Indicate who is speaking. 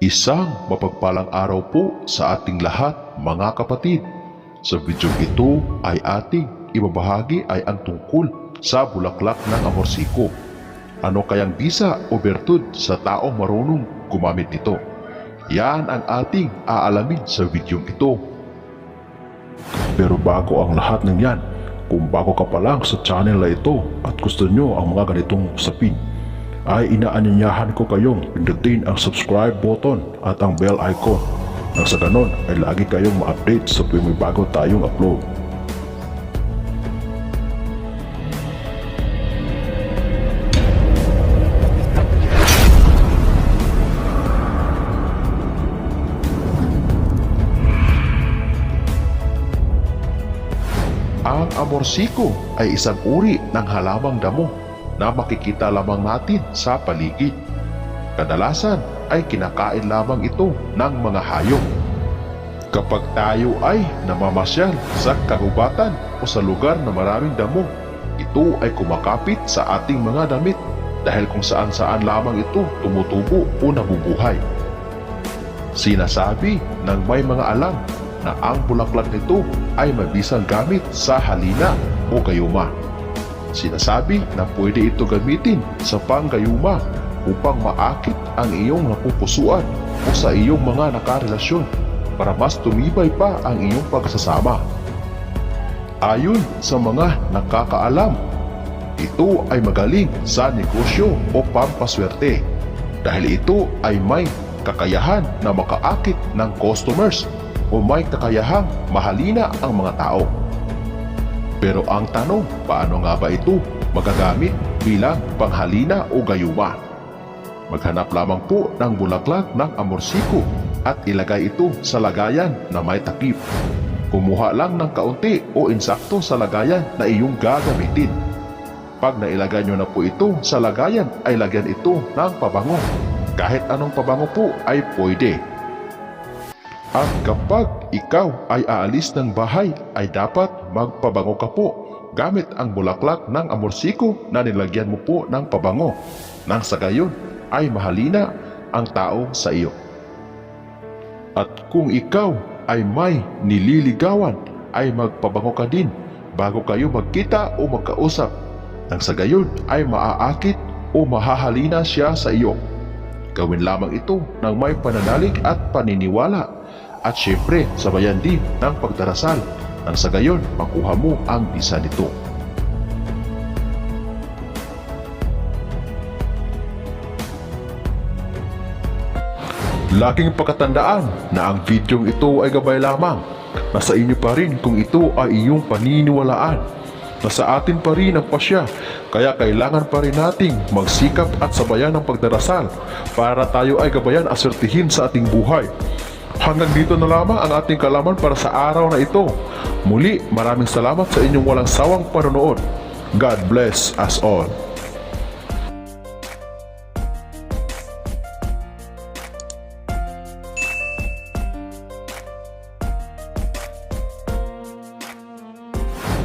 Speaker 1: Isang mapagpalang araw po sa ating lahat mga kapatid. Sa video ito ay ating ibabahagi ay ang tungkol sa bulaklak ng amorsiko. Ano kayang bisa o bertud sa taong marunong gumamit nito? Yan ang ating aalamin sa video ito. Pero bago ang lahat ng yan, kung bago ka pa lang sa channel na ito at gusto nyo ang mga ganitong usapin, ay inaanyayahan ko kayong pindutin ang subscribe button at ang bell icon nang sa ganon ay lagi kayong ma-update sa tuwing may bago tayong upload. Ang amorsiko ay isang uri ng halamang damo na makikita lamang natin sa paligid. Kadalasan ay kinakain lamang ito ng mga hayop. Kapag tayo ay namamasyal sa kagubatan o sa lugar na maraming damo, ito ay kumakapit sa ating mga damit dahil kung saan-saan lamang ito tumutubo o nabubuhay. Sinasabi ng may mga alam na ang bulaklak nito ay mabisang gamit sa halina o gayuma. Sinasabi na pwede ito gamitin sa panggayuma upang maakit ang iyong napupusuan o sa iyong mga nakarelasyon para mas tumibay pa ang iyong pagsasama. Ayon sa mga nakakaalam, ito ay magaling sa negosyo o pampaswerte dahil ito ay may kakayahan na makaakit ng customers o may kakayahang mahalina ang mga tao. Pero ang tanong, paano nga ba ito magagamit bilang panghalina o gayuma? Maghanap lamang po ng bulaklak ng amorsiko at ilagay ito sa lagayan na may takip. Kumuha lang ng kaunti o insakto sa lagayan na iyong gagamitin. Pag nailagay nyo na po ito sa lagayan ay lagyan ito ng pabango. Kahit anong pabango po ay pwede. At kapag ikaw ay aalis ng bahay ay dapat magpabango ka po gamit ang bulaklak ng amorsiko na nilagyan mo po ng pabango nang sa gayon ay mahalina ang tao sa iyo. At kung ikaw ay may nililigawan ay magpabango ka din bago kayo magkita o magkausap nang sa gayon ay maaakit o mahahalina siya sa iyo. Gawin lamang ito ng may pananalig at paniniwala. At syempre, sabayan din ng pagdarasal nang sa gayon makuha mo ang bisa nito. Laging pagkatandaan na ang videong ito ay gabay lamang. Nasa inyo pa rin kung ito ay iyong paniniwalaan. Nasa atin pa rin ang pasya, kaya kailangan pa rin nating magsikap at sabayan ng pagdarasal para tayo ay gabayan asertihin sa ating buhay. Hanggang dito na lamang ang ating kalaman para sa araw na ito. Muli, maraming salamat sa inyong walang sawang panonood. God bless us all.